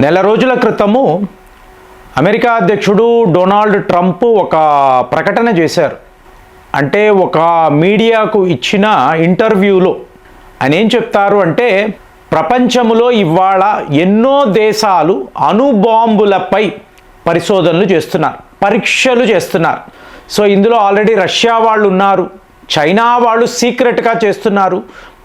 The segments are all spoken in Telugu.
నెల రోజుల క్రితము అమెరికా అధ్యక్షుడు డొనాల్డ్ ట్రంప్ ఒక ప్రకటన చేశారు. అంటే ఒక మీడియాకు ఇచ్చిన ఇంటర్వ్యూలో ఆయన ఏం చెప్తారు అంటే, ప్రపంచంలో ఇవాళ ఎన్నో దేశాలు అణుబాంబులపై పరిశోధనలు చేస్తున్నారు, పరీక్షలు చేస్తున్నారు. సో ఇందులో ఆల్రెడీ రష్యా వాళ్ళు ఉన్నారు, చైనా వాళ్ళు సీక్రెట్గా చేస్తున్నారు,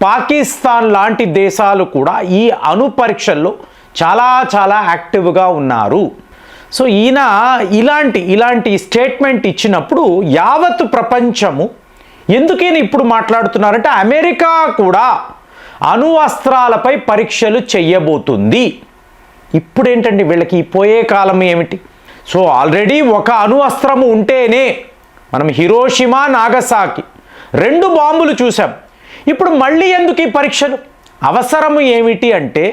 పాకిస్తాన్ లాంటి దేశాలు కూడా ఈ అణు పరీక్షల్లో చాలా యాక్టివ్గా ఉన్నారు. సో ఈయన ఇలాంటి స్టేట్మెంట్ ఇచ్చినప్పుడు యావత్ ప్రపంచము ఎందుకైనా ఇప్పుడు మాట్లాడుతున్నారంటే, అమెరికా కూడా అణు అస్త్రాలపై పరీక్షలు చెయ్యబోతుంది. ఇప్పుడు ఏంటండి వీళ్ళకి పోయే కాలం ఏమిటి? సో ఆల్రెడీ ఒక అణు అస్త్రము ఉంటేనే మనం హిరోషిమా నాగసాకి 2 బాంబులు చూసాం. ఇప్పుడు మళ్ళీ ఎందుకు ఈ పరీక్షలు? అవసరము ఏమిటి అంటే,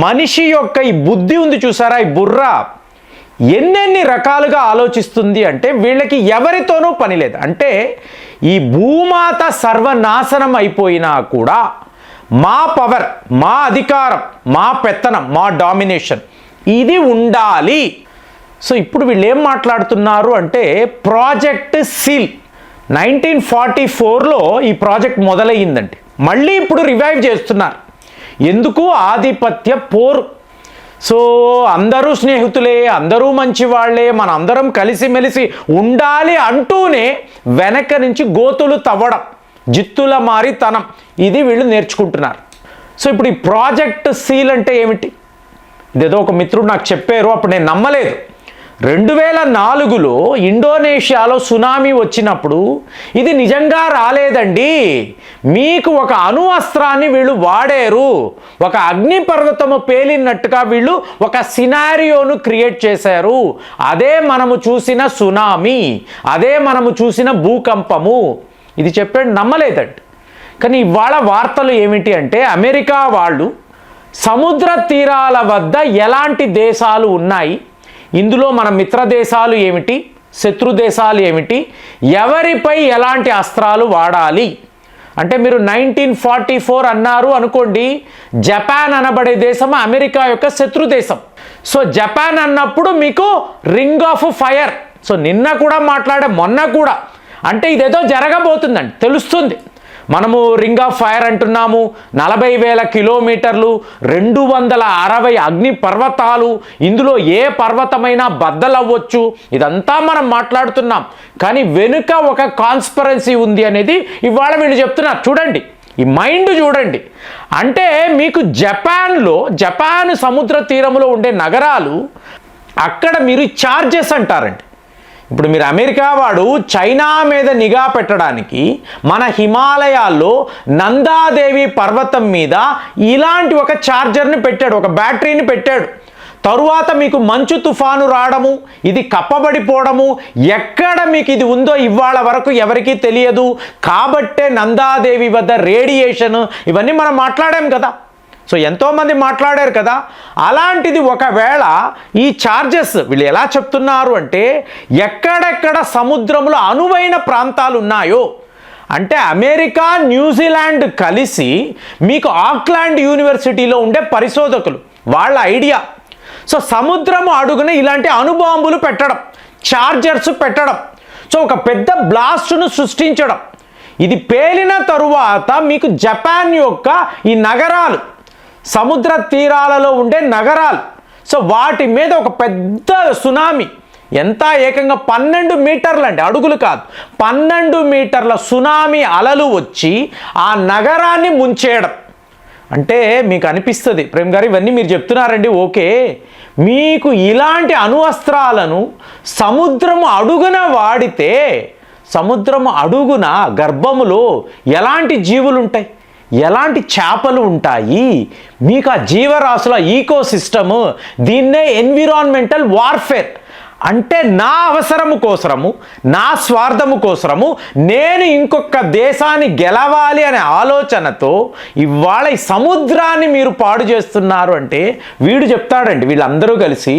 మనిషి యొక్క ఈ బుద్ధి ఉంది చూసారా, ఈ బుర్ర ఎన్నెన్ని రకాలుగా ఆలోచిస్తుంది అంటే, వీళ్ళకి ఎవరితోనూ పని లేదు. అంటే ఈ భూమాత సర్వనాశనం అయిపోయినా కూడా మా పవర్, మా అధికారం, మా పెత్తనం, మా డామినేషన్ ఇది ఉండాలి. సో ఇప్పుడు వీళ్ళు ఏం మాట్లాడుతున్నారు అంటే, ప్రాజెక్ట్ సీల్ 1944లో ఈ ప్రాజెక్ట్ మొదలయ్యిందండి. మళ్ళీ ఇప్పుడు రివైవ్ చేస్తున్నారు. ఎందుకు? ఆధిపత్య పోరు. సో అందరూ స్నేహితులే, అందరూ మంచి వాళ్ళే, మన అందరం కలిసిమెలిసి ఉండాలి అంటూనే వెనక నుంచి గోతులు తవ్వడం, జిత్తుల మారితనం, ఇది వీళ్ళు నేర్చుకుంటున్నారు. సో ఇప్పుడు ఈ ప్రాజెక్ట్ సీల్ అంటే ఏమిటి? ఇదేదో ఒక మిత్రుడు నాకు చెప్పారు, అప్పుడు నేను నమ్మలేదు. 2004లో ఇండోనేషియాలో సునామీ వచ్చినప్పుడు ఇది నిజంగా రాలేదండి, మీకు ఒక అణు అస్త్రాన్ని వీళ్ళు వాడారు, ఒక అగ్నిపర్వతము పేలినట్టుగా వీళ్ళు ఒక సినారియోను క్రియేట్ చేశారు. అదే మనము చూసిన సునామీ, అదే మనము చూసిన భూకంపము. ఇది చెప్పాడు, నమ్మలేదండి. కానీ ఇవాళ వార్తలు ఏమిటి అంటే, అమెరికా వాళ్ళు సముద్ర తీరాల వద్ద ఎలాంటి దేశాలు ఉన్నాయి, ఇందులో మన మిత్ర దేశాలు ఏమిటి, శత్రు దేశాలు ఏమిటి, ఎవరిపై ఎలాంటి అస్త్రాలు వాడాలి అంటే, మీరు 1944 అన్నారు అనుకోండి, జపాన్ అనబడే దేశం అమెరికా యొక్క శత్రు దేశం. సో జపాన్ అన్నప్పుడు మీకు రింగ్ ఆఫ్ ఫైర్. సో నిన్న కూడా మొన్న కూడా, అంటే ఇదేదో జరగబోతుందండి, తెలుస్తుంది. మనము రింగ్ ఆఫ్ ఫైర్ అంటున్నాము, 40,000 కిలోమీటర్లు, 260 అగ్ని పర్వతాలు, ఇందులో ఏ పర్వతమైనా బద్దలవ్వచ్చు, ఇదంతా మనం మాట్లాడుతున్నాం. కానీ వెనుక ఒక కాన్స్పిరసీ ఉంది అనేది ఇవాళ వీళ్ళు చెప్తున్నారు. చూడండి, ఈ మైండ్ చూడండి. అంటే మీకు జపాన్ సముద్ర తీరంలో ఉండే నగరాలు, అక్కడ మీరు చార్జెస్ అంటారండి. ఇప్పుడు మీరు అమెరికా వాడు చైనా మీద నిఘా పెట్టడానికి మన హిమాలయాల్లో నందాదేవి పర్వతం మీద ఇలాంటి ఒక ఛార్జర్ని పెట్టాడు, ఒక బ్యాటరీని పెట్టాడు. తరువాత మీకు మంచు తుఫాను రావడము, ఇది కప్పబడిపోవడము, ఎక్కడ మీకు ఇది ఉందో ఇవాళ వరకు ఎవరికీ తెలియదు. కాబట్టే నందాదేవి వద్ద రేడియేషన్, ఇవన్నీ మనం మాట్లాడాం కదా. సో ఎంతోమంది మాట్లాడారు కదా. అలాంటిది ఒకవేళ ఈ చార్జెస్ వీళ్ళు ఎలా చెప్తున్నారు అంటే, ఎక్కడెక్కడ సముద్రంలో అనువైన ప్రాంతాలు ఉన్నాయో, అంటే అమెరికా, న్యూజిలాండ్ కలిసి మీకు ఆక్లాండ్ యూనివర్సిటీలో ఉండే పరిశోధకులు వాళ్ళ ఐడియా. సో సముద్రము అడుగున ఇలాంటి అణుబాంబులు పెట్టడం, చార్జర్స్ పెట్టడం, సో ఒక పెద్ద బ్లాస్ట్ను సృష్టించడం. ఇది పేలిన తరువాత మీకు జపాన్ యొక్క ఈ నగరాలు, సముద్ర తీరాలలో ఉండే నగరాలు, సో వాటి మీద ఒక పెద్ద సునామీ, ఎంత ఏకంగా 12 మీటర్లు అండి, అడుగులు కాదు, 12 మీటర్ల సునామీ అలలు వచ్చి ఆ నగరాన్ని ముంచేయడం. అంటే మీకు అనిపిస్తుంది, ప్రేమ్ గారు ఇవన్నీ మీరు చెప్తున్నారండి, ఓకే, మీకు ఇలాంటి అణు అస్త్రాలను సముద్రము అడుగున వాడితే, సముద్రము అడుగున గర్భములో ఎలాంటి జీవులు ఉంటాయి, ఎలాంటి చేపలు ఉంటాయి, మీకు ఆ జీవరాశుల ఈకోసిస్టము, దీన్నే ఎన్విరాన్మెంటల్ వార్ఫేర్ అంటే నా అవసరము కోసరము, నా స్వార్థము కోసరము నేను ఇంకొక దేశాన్ని గెలవాలి అనే ఆలోచనతో ఇవాళ ఈ సముద్రాన్ని మీరు పాడు చేస్తున్నారు అంటే వీడు చెప్తాడండి, వీళ్ళందరూ కలిసి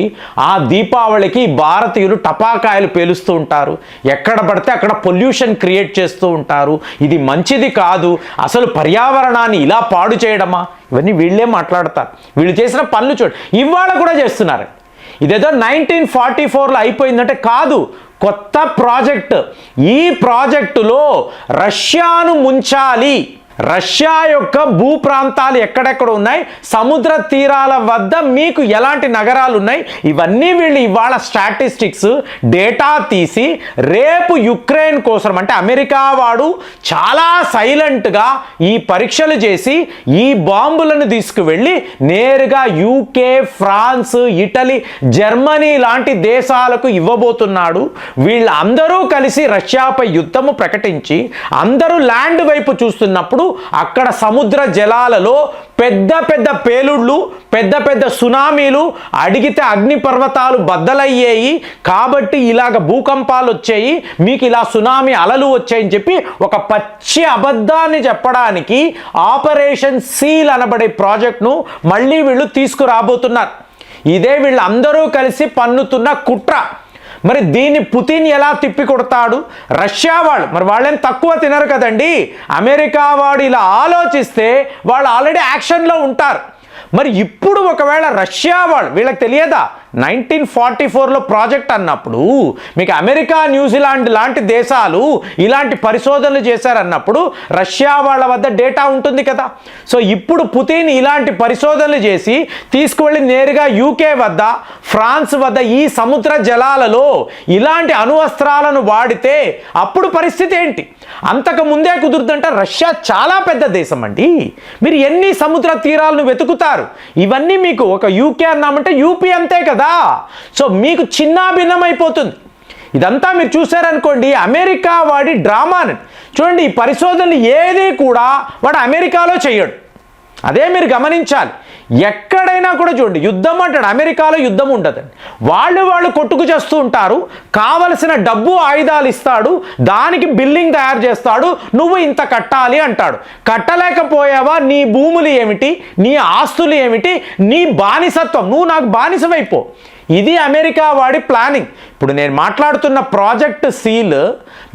ఆ దీపావళికి భారతీయులు టపాకాయలు పేలుస్తూ ఉంటారు, ఎక్కడ పడితే అక్కడ పొల్యూషన్ క్రియేట్ చేస్తూ ఉంటారు, ఇది మంచిది కాదు, అసలు పర్యావరణాన్ని ఇలా పాడు చేయడమా, ఇవన్నీ వీళ్ళే మాట్లాడతారు. వీళ్ళు చేసిన పనులు చూడు ఇవాళ కూడా చేస్తున్నారు. ఇదేదో 1944లో అయిపోయిందంటే కాదు, కొత్త ప్రాజెక్ట్. ఈ ప్రాజెక్టులో రష్యాను ముంచాలి. రష్యా యొక్క భూ ప్రాంతాలు ఎక్కడెక్కడ ఉన్నాయి, సముద్ర తీరాల వద్ద మీకు ఎలాంటి నగరాలు ఉన్నాయి, ఇవన్నీ వీళ్ళు ఇవాళ స్టాటిస్టిక్స్ డేటా తీసి రేపు యుక్రెయిన్ కోసం అంటే అమెరికా వాడు చాలా సైలెంట్గా ఈ పరీక్షలు చేసి ఈ బాంబులను తీసుకువెళ్ళి నేరుగా యూకే, ఫ్రాన్స్, ఇటలీ, జర్మనీ లాంటి దేశాలకు ఇవ్వబోతున్నాడు. వీళ్ళందరూ కలిసి రష్యాపై యుద్ధము ప్రకటించి అందరూ ల్యాండ్ వైపు చూస్తున్నప్పుడు అక్కడ సముద్ర జలాలలో పెద్ద పెద్ద పేలుళ్ళు, పెద్ద పెద్ద సునామీలు, అడిగితే అగ్నిపర్వతాలు బద్దలయ్యాయి కాబట్టి ఇలాగ భూకంపాలు వచ్చాయి, మీకు ఇలా సునామీ అలలు వచ్చాయని చెప్పి ఒక పచ్చి అబద్ధాన్ని చెప్పడానికి ఆపరేషన్ సీల్ అనబడే ప్రాజెక్ట్ను మళ్ళీ వీళ్ళు తీసుకురాబోతున్నారు. ఇదే వీళ్ళందరూ కలిసి పన్నుతున్న కుట్ర. మరి దీన్ని పుతిన్ ఎలా తిప్పి కొడతాడు? రష్యా వాళ్ళు మరి వాళ్ళేం తక్కువ తినరు కదండి. అమెరికా వాడు ఇలా ఆలోచిస్తే వాళ్ళు ఆల్రెడీ యాక్షన్లో ఉంటారు. మరి ఇప్పుడు ఒకవేళ రష్యా వాళ్ళు వీళ్ళకి తెలియదా 1944లో ప్రాజెక్ట్ అన్నప్పుడు మీకు అమెరికా, న్యూజిలాండ్ లాంటి దేశాలు ఇలాంటి పరిశోధనలు చేశారన్నప్పుడు రష్యా వాళ్ళ వద్ద డేటా ఉంటుంది కదా. సో ఇప్పుడు పుతిన్ ఇలాంటి పరిశోధనలు చేసి తీసుకువెళ్ళి నేరుగా యూకే వద్ద, ఫ్రాన్స్ వద్ద ఈ సముద్ర జలాలలో ఇలాంటి అణువస్త్రాలను వాడితే అప్పుడు పరిస్థితి ఏంటి? అంతకు ముందే కుదురుతుంటే రష్యా చాలా పెద్ద దేశం అండి. మీరు ఎన్ని సముద్ర తీరాలను వెతుకుతారు? ఇవన్నీ మీకు ఒక యూకే అన్నామంటే యూపీ అంతే కదా. సో మీకు చిన్నాభిన్నమైపోతుంది. ఇదంతా మీరు చూసారనుకోండి, అమెరికా వాడి డ్రామాని చూడండి. ఈ పరిశోధనలు ఏది కూడా వాడు అమెరికాలో చేయడు. అదే మీరు గమనించాలి. ఎక్కడైనా కూడా చూడండి, యుద్ధం అంటాడు, అమెరికాలో యుద్ధం ఉండదండి. వాళ్ళు కొట్టుకు చేస్తూ ఉంటారు, కావలసిన డబ్బు ఆయుధాలు ఇస్తాడు, దానికి బిల్డింగ్ తయారు చేస్తాడు, నువ్వు ఇంత కట్టాలి అంటాడు. కట్టలేకపోయావా, నీ భూములు ఏమిటి, నీ ఆస్తులు ఏమిటి, నీ బానిసత్వం, నువ్వు నాకు బానిసమైపో. ఇది అమెరికా వాడి ప్లానింగ్. ఇప్పుడు నేను మాట్లాడుతున్న ప్రాజెక్ట్ సీల్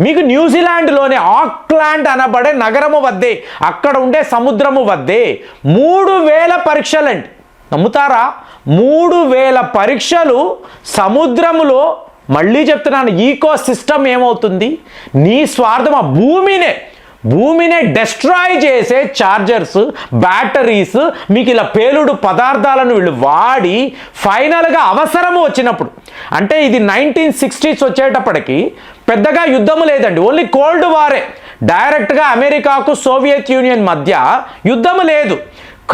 మీకు న్యూజిలాండ్లోని ఆక్లాండ్ అనబడే నగరము వద్దే, అక్కడ ఉండే సముద్రము వద్దే 3000 పరీక్షలండి. నమ్ముతారా? 3000 పరీక్షలు సముద్రములో. మళ్ళీ చెప్తున్నాను, ఈకో సిస్టమ్ ఏమవుతుంది? నీ స్వార్థం ఆ భూమినే డెస్ట్రాయ్ చేసే చార్జర్స్, బ్యాటరీస్, మీకు ఇలా పేలుడు పదార్థాలను వీళ్ళు వాడి ఫైనల్గా అవసరము వచ్చినప్పుడు, అంటే ఇది 1960s వచ్చేటప్పటికి పెద్దగా యుద్ధము లేదండి, ఓన్లీ కోల్డ్ వారే. డైరెక్ట్గా అమెరికాకు సోవియట్ యూనియన్ మధ్య యుద్ధము లేదు.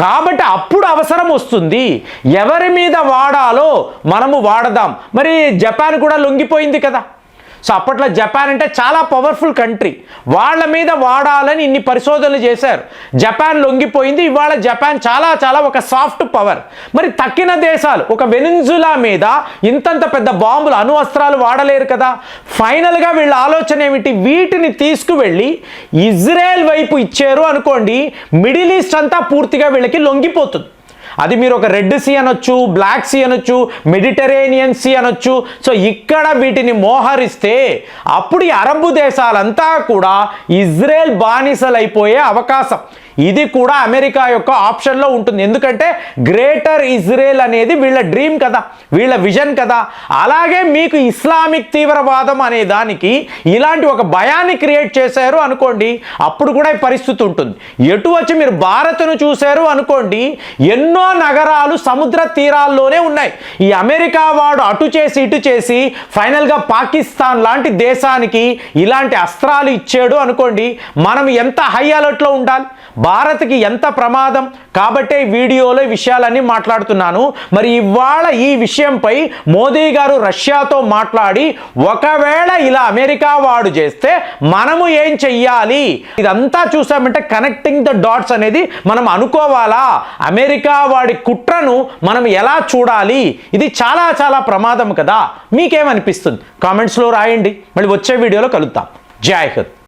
కాబట్టి అప్పుడు అవసరం వస్తుంది, ఎవరి మీద వాడాలో మనము వాడదాం. మరి జపాన్ కూడా లొంగిపోయింది కదా. సో అప్పట్లో జపాన్ అంటే చాలా పవర్ఫుల్ కంట్రీ, వాళ్ళ మీద వాడాలని ఇన్ని పరిశోధనలు చేశారు. జపాన్ లొంగిపోయింది. ఇవాళ జపాన్ చాలా ఒక సాఫ్ట్ పవర్. మరి తక్కిన దేశాలు ఒక వెనిజులా మీద ఇంతంత పెద్ద బాంబులు, అణువస్త్రాలు వాడలేరు కదా. ఫైనల్గా వీళ్ళ ఆలోచన ఏమిటి? వీటిని తీసుకువెళ్ళి ఇజ్రాయెల్ వైపు ఇచ్చారు అనుకోండి, మిడిల్ ఈస్ట్ అంతా పూర్తిగా వీళ్ళకి లొంగిపోతుంది. అది మీరు ఒక రెడ్ సీ అనొచ్చు, బ్లాక్ సీ అనొచ్చు, మెడిటరేనియన్ సీ అనొచ్చు. సో ఇక్కడ వీటిని మోహరిస్తే అప్పుడు ఈ అరబ్ దేశాలంతా కూడా ఇజ్రాయెల్ బానిసలు అయిపోయే అవకాశం. ఇది కూడా అమెరికా యొక్క ఆప్షన్లో ఉంటుంది. ఎందుకంటే గ్రేటర్ ఇజ్రాయెల్ అనేది వీళ్ళ డ్రీమ్ కదా, వీళ్ళ విజన్ కదా. అలాగే మీకు ఇస్లామిక్ తీవ్రవాదం అనే దానికి ఇలాంటి ఒక భయాన్ని క్రియేట్ చేశారు అనుకోండి, అప్పుడు కూడా ఈ పరిస్థితి ఉంటుంది. ఎటు వచ్చి మీరు భారత్ను చూశారు అనుకోండి, ఎన్నో నగరాలు సముద్ర తీరాల్లోనే ఉన్నాయి. ఈ అమెరికా వాడు అటు చేసి ఇటు చేసి ఫైనల్గా పాకిస్తాన్ లాంటి దేశానికి ఇలాంటి అస్త్రాలు ఇచ్చాడు అనుకోండి, మనం ఎంత హై అలర్ట్లో ఉండాలి? భారత్కి ఎంత ప్రమాదం కాబట్టే ఈ వీడియోలో ఈ విషయాలన్నీ మాట్లాడుతున్నాను. మరి ఇవాళ ఈ విషయంపై మోదీ గారు రష్యాతో మాట్లాడి ఒకవేళ ఇలా అమెరికా వాడు చేస్తే మనము ఏం చెయ్యాలి, ఇదంతా చూసామంటే కనెక్టింగ్ ద డాట్స్ అనేది మనం అనుకోవాలా, అమెరికా వాడి కుట్రను మనం ఎలా చూడాలి, ఇది చాలా చాలా ప్రమాదం కదా. మీకేమనిపిస్తుంది కామెంట్స్లో రాయండి. మళ్ళీ వచ్చే వీడియోలో కలుద్దాం. జై హింద్.